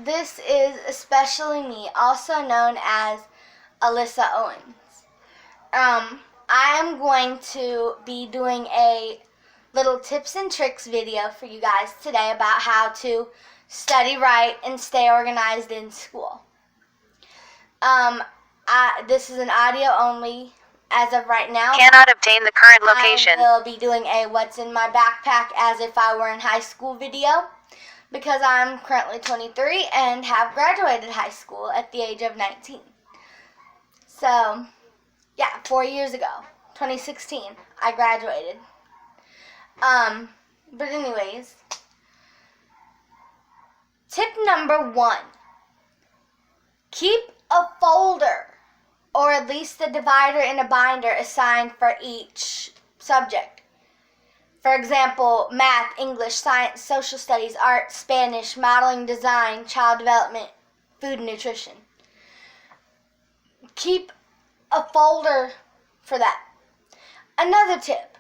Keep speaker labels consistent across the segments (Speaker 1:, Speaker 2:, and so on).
Speaker 1: this is Especially Me, also known as Alyssa Owens. I am going to be doing a little tips and tricks video for you guys today about how to study right and stay organized in school. This is an audio only as of right now.
Speaker 2: Cannot obtain the current location.
Speaker 1: I will be doing a what's in my backpack as if I were in high school video because I'm currently 23 and have graduated high school at the age of 19. So, yeah, 4 years ago, 2016, I graduated. But anyways, tip number 1, keep a folder or at least a divider and a binder assigned for each subject. For example, math, English, science, social studies, art, Spanish, modeling, design, child development, food and nutrition. Keep a folder for that. Another tip,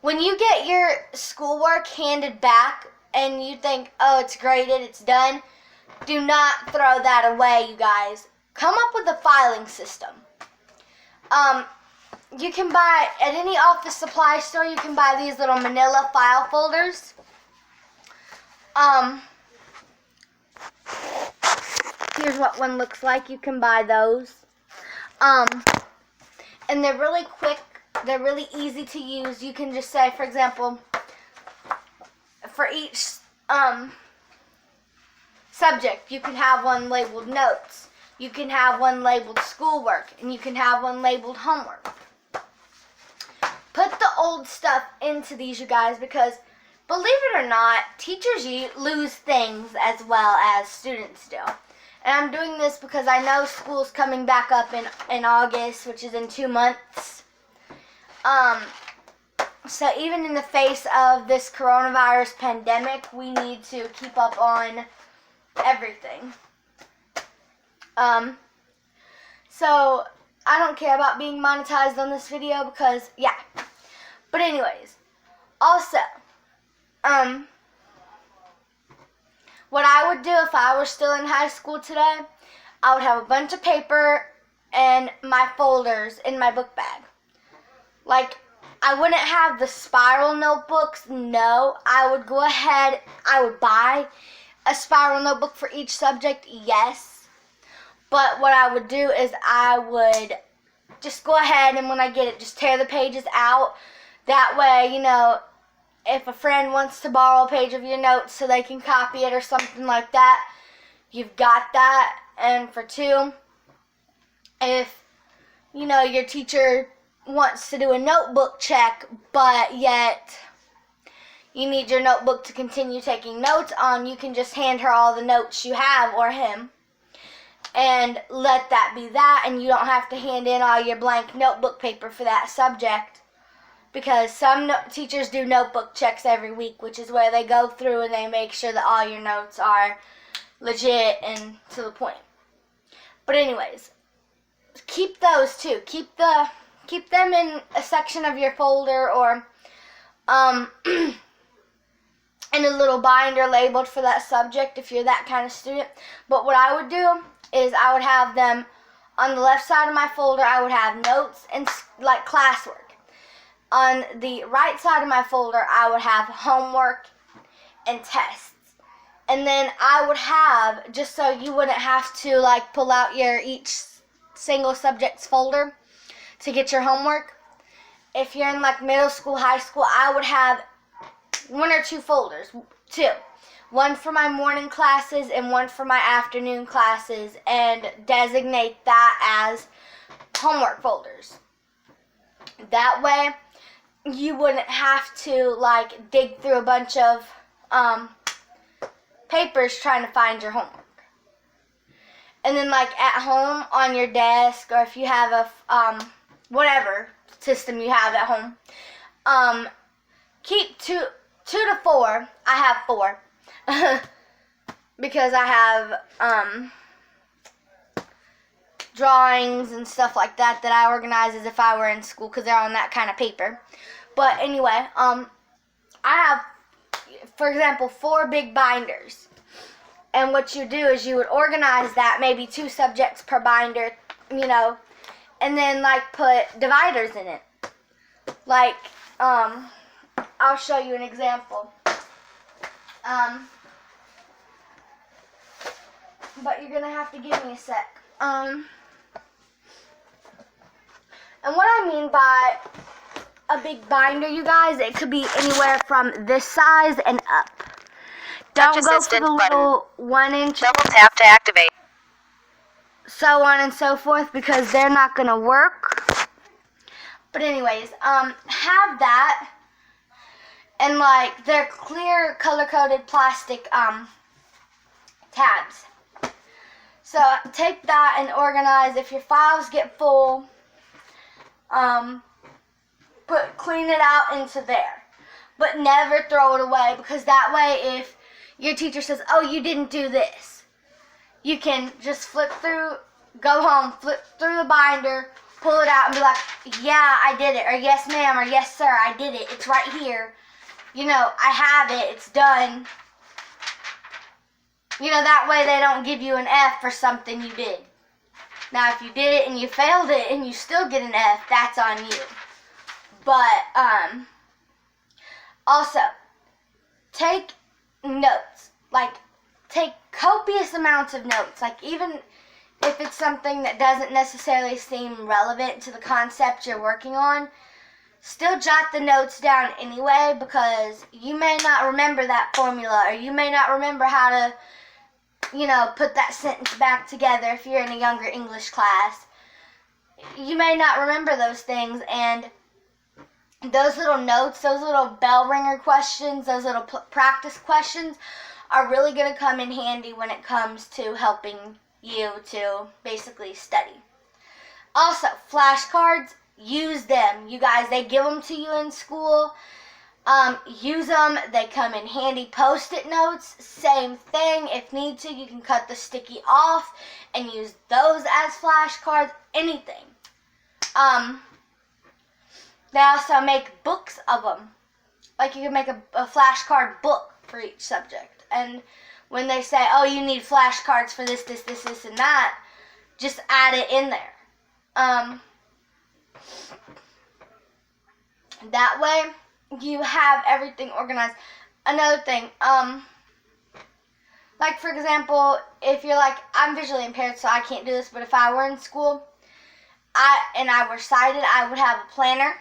Speaker 1: when you get your schoolwork handed back and you think, oh, it's graded, it's done, do not throw that away, you guys. Come up with a filing system. You can buy, at any office supply store, you can buy these little manila file folders. Here's what one looks like. You can buy those. And they're really quick. They're really easy to use. You can just say, for example, for each subject, you can have one labeled notes. You can have one labeled schoolwork, and you can have one labeled homework. Put the old stuff into these, you guys, because believe it or not, teachers lose things as well as students do. And I'm doing this because I know school's coming back up in August, which is in 2 months. So even in the face of this coronavirus pandemic, we need to keep up on everything. So I don't care about being monetized on this video because, yeah. But anyways, also, what I would do if I were still in high school today, I would have a bunch of paper and my folders in my book bag. Like, I wouldn't have the spiral notebooks, no. I would go ahead, I would buy a spiral notebook for each subject, yes. But what I would do is I would just go ahead and when I get it, just tear the pages out. That way, you know, if a friend wants to borrow a page of your notes so they can copy it or something like that, you've got that. And for 2, if, you know, your teacher wants to do a notebook check, but yet you need your notebook to continue taking notes on, you can just hand her all the notes you have, or him, and let that be that, and you don't have to hand in all your blank notebook paper for that subject, because some teachers do notebook checks every week, which is where they go through and they make sure that all your notes are legit and to the point. But anyways, keep those too. Keep them in a section of your folder or in a little binder labeled for that subject if you're that kind of student. But what I would do is I would have them on the left side of my folder. I would have notes and like classwork. On the right side of my folder, I would have homework and tests. And then I would have, just so you wouldn't have to like pull out your each single subject's folder to get your homework. If you're in like middle school, high school, I would have 1 or 2 folders. 2. One for my morning classes and one for my afternoon classes, and designate that as homework folders. That way, you wouldn't have to like dig through a bunch of papers trying to find your homework. And then like at home on your desk, or if you have a whatever system you have at home, keep 2 to 4. I have 4 because I have drawings and stuff like that I organize as if I were in school because they're on that kind of paper. But anyway, I have, for example, 4 big binders. And what you do is you would organize that, maybe 2 subjects per binder, and then like put dividers in it. Like, I'll show you an example. But you're gonna have to give me a sec. And what I mean by a big binder, you guys, it could be anywhere from this size and up. Don't
Speaker 2: Touch
Speaker 1: go for
Speaker 2: assistant
Speaker 1: the little 1-inch,
Speaker 2: Double tap to activate.
Speaker 1: so on and so forth, because they're not gonna work. But anyways, have that, and like they're clear color-coded plastic tabs. So take that and organize. If your files get full, clean it out into there, but never throw it away, because that way if your teacher says, oh, you didn't do this, you can just go home, flip through the binder, pull it out and be like, yeah, I did it, or yes, ma'am, or yes, sir, I did it, it's right here, I have it, it's done. That way they don't give you an F for something you did. Now, if you did it and you failed it and you still get an F, that's on you. But, also, take notes. Like, take copious amounts of notes. Like, even if it's something that doesn't necessarily seem relevant to the concept you're working on, still jot the notes down anyway, because you may not remember that formula, or you may not remember how to, put that sentence back together if you're in a younger English class. You may not remember those things, and those little notes, those little bell ringer questions, those little practice questions are really going to come in handy when it comes to helping you to basically study. Also, flashcards, use them. You guys, they give them to you in school. Use them. They come in handy. Post-it notes, same thing. If need to, you can cut the sticky off and use those as flashcards. Anything. They also make books of them. Like, you can make a flashcard book for each subject. And when they say, oh, you need flashcards for this, this, this, this, and that, just add it in there. That way, you have everything organized. Another thing, like, for example, if you're like, I'm visually impaired, so I can't do this, but if I were in school, and I were sighted, I would have a planner,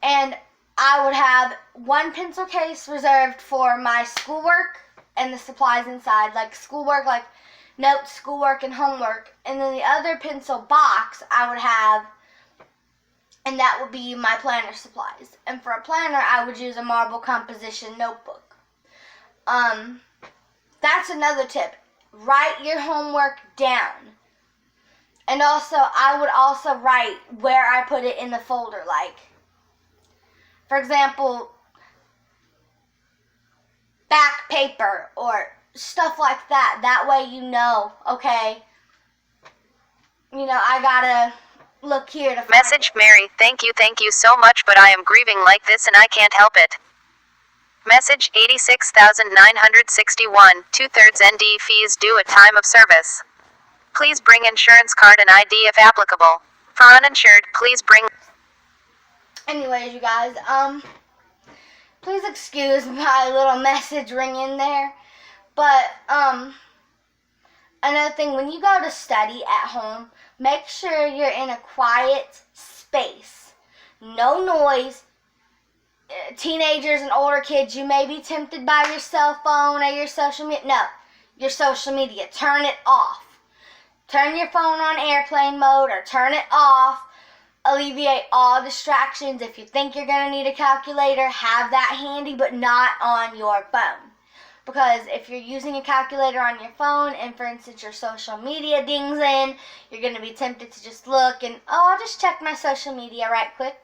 Speaker 1: and I would have one pencil case reserved for my schoolwork and the supplies inside, like schoolwork, like notes, schoolwork, and homework, and then the other pencil box I would have, and that would be my planner supplies. And for a planner, I would use a marble composition notebook. That's another tip. Write your homework down. And also, I would also write where I put it in the folder. Like, for example, back paper or stuff like that. That way okay, I gotta look here to find
Speaker 2: Message
Speaker 1: it.
Speaker 2: Mary, thank you so much, but I am grieving like this and I can't help it. Message 86,961, 2/3 ND fees due at time of service. Please bring insurance card and ID if applicable. For uninsured, please bring...
Speaker 1: Anyways, you guys, please excuse my little message ring in there. But, another thing, when you go to study at home, make sure you're in a quiet space. No noise. Teenagers and older kids, you may be tempted by your cell phone or your social media. No, your social media. Turn it off. Turn your phone on airplane mode or turn it off. Alleviate all distractions. If you think you're going to need a calculator, have that handy, but not on your phone. Because if you're using a calculator on your phone and, for instance, your social media dings in, you're going to be tempted to just look and, I'll just check my social media right quick.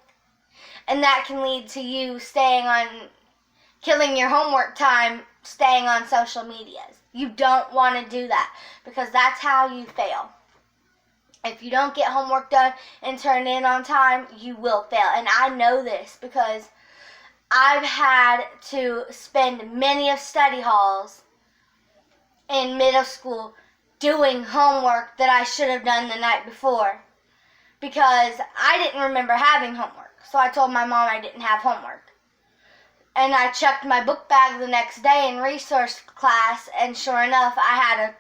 Speaker 1: And that can lead to you killing your homework time, staying on social medias. You don't want to do that, because that's how you fail. If you don't get homework done and turned in on time, you will fail. And I know this because I've had to spend many of study halls in middle school doing homework that I should have done the night before because I didn't remember having homework. So I told my mom I didn't have homework. And I checked my book bag the next day in resource class, and sure enough, I had a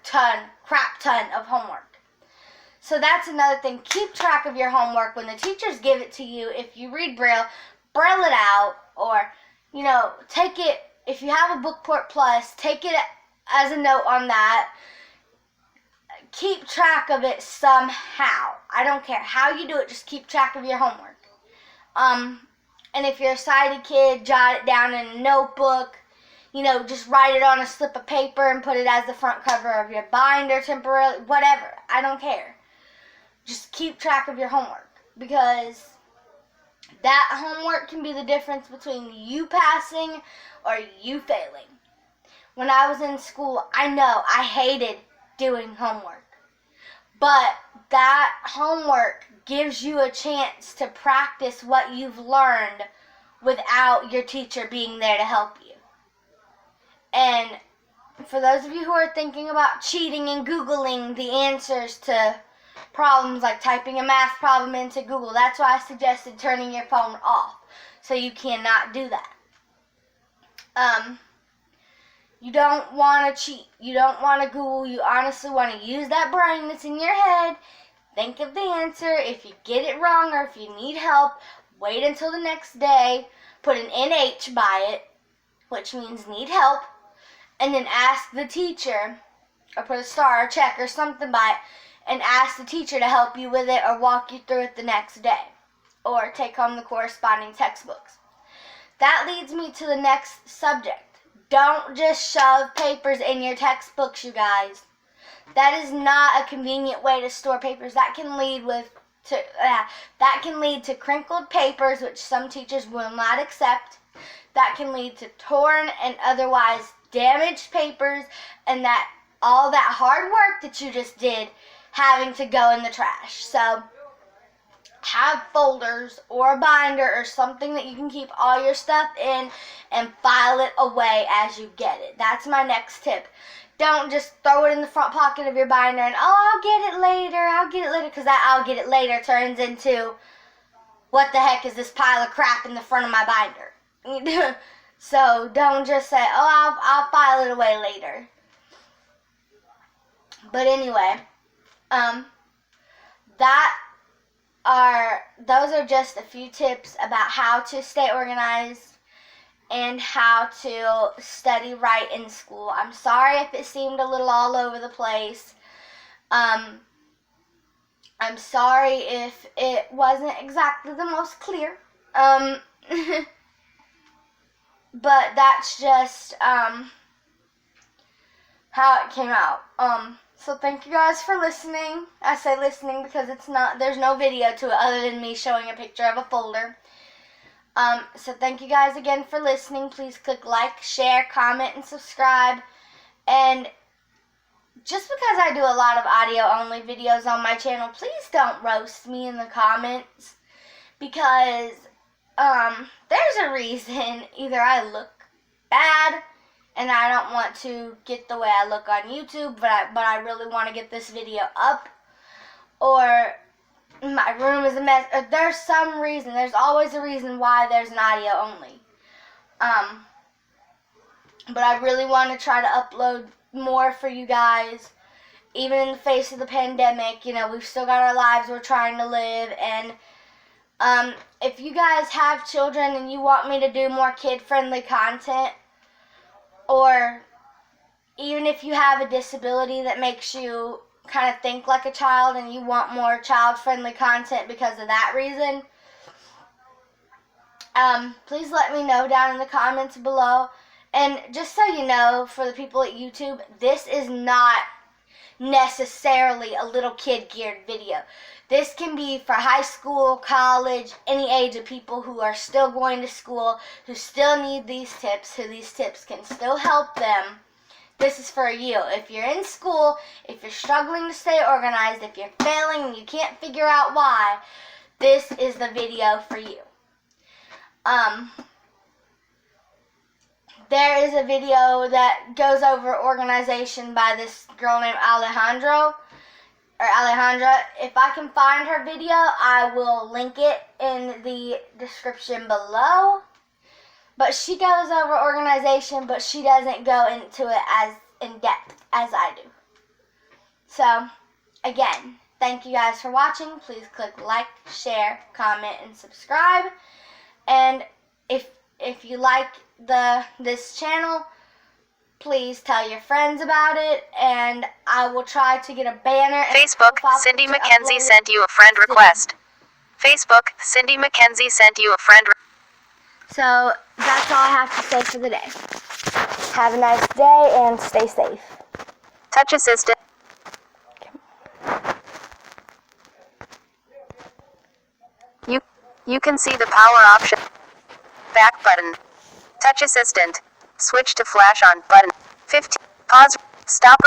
Speaker 1: crap ton of homework. So that's another thing. Keep track of your homework. When the teachers give it to you, if you read Braille it out, or, take it, if you have a Bookport Plus, take it as a note on that. Keep track of it somehow. I don't care how you do it, just keep track of your homework. And if you're a sighted kid, jot it down in a notebook. Just write it on a slip of paper and put it as the front cover of your binder temporarily. Whatever. I don't care. Just keep track of your homework, because that homework can be the difference between you passing or you failing. When I was in school, I know I hated doing homework. But that homework gives you a chance to practice what you've learned without your teacher being there to help you. And for those of you who are thinking about cheating and Googling the answers to problems, like typing a math problem into Google, that's why I suggested turning your phone off, so you cannot do that. You don't want to cheat. You don't want to Google. You honestly want to use that brain that's in your head. Think of the answer. If you get it wrong or if you need help, wait until the next day. Put an NH by it, which means need help, and then ask the teacher, or put a star or check or something by it, and ask the teacher to help you with it or walk you through it the next day, or take home the corresponding textbooks. That leads me to the next subject. Don't just shove papers in your textbooks, you guys. That is not a convenient way to store papers. That can lead to crinkled papers, which some teachers will not accept. That can lead to torn and otherwise damaged papers, and that all that hard work that you just did having to go in the trash. So have folders or a binder or something that you can keep all your stuff in and file it away as you get it. That's my next tip. Don't just throw it in the front pocket of your binder and, I'll get it later, because that I'll get it later turns into, what the heck is this pile of crap in the front of my binder? So don't just say, I'll file it away later. But anyway, those are just a few tips about how to stay organized and how to study right in school. I'm sorry if it seemed a little all over the place. I'm sorry if it wasn't exactly the most clear. But that's just how it came out. So thank you guys for listening. I say listening because there's no video to it other than me showing a picture of a folder. So thank you guys again for listening. Please click like, share, comment, and subscribe. And just because I do a lot of audio-only videos on my channel, please don't roast me in the comments. Because there's a reason. Either I look bad and I don't want to get the way I look on YouTube, but I really want to get this video up, or my room is a mess, or there's some reason. There's always a reason why there's an audio only. But I really want to try to upload more for you guys, even in the face of the pandemic. We've still got our lives we're trying to live, and if you guys have children and you want me to do more kid-friendly content, or even if you have a disability that makes you kind of think like a child and you want more child-friendly content because of that reason, please let me know down in the comments below. And just so you know, for the people at YouTube, this is not necessarily a little kid-geared video. This can be for high school, college, any age of people who are still going to school, who still need these tips, who these tips can still help them. This is for you. If you're in school, if you're struggling to stay organized, if you're failing and you can't figure out why, this is the video for you. there is a video that goes over organization by this girl named Alejandra. If I can find her video, I will link it in the description below. But she goes over organization, but she doesn't go into it as in depth as I do. So, again, thank you guys for watching. Please click like, share, comment, and subscribe. And if you like this channel, please tell your friends about it, and I will try to get a banner. And
Speaker 2: Facebook, Cindy McKenzie sent you a friend request. Facebook, Cindy McKenzie sent you a friend
Speaker 1: So that's all I have to say for the day. Have a nice day and stay safe.
Speaker 2: Touch assistant. You can see the power option. Back button. Touch assistant. Switch to flash on button. 15. Pause. Stop.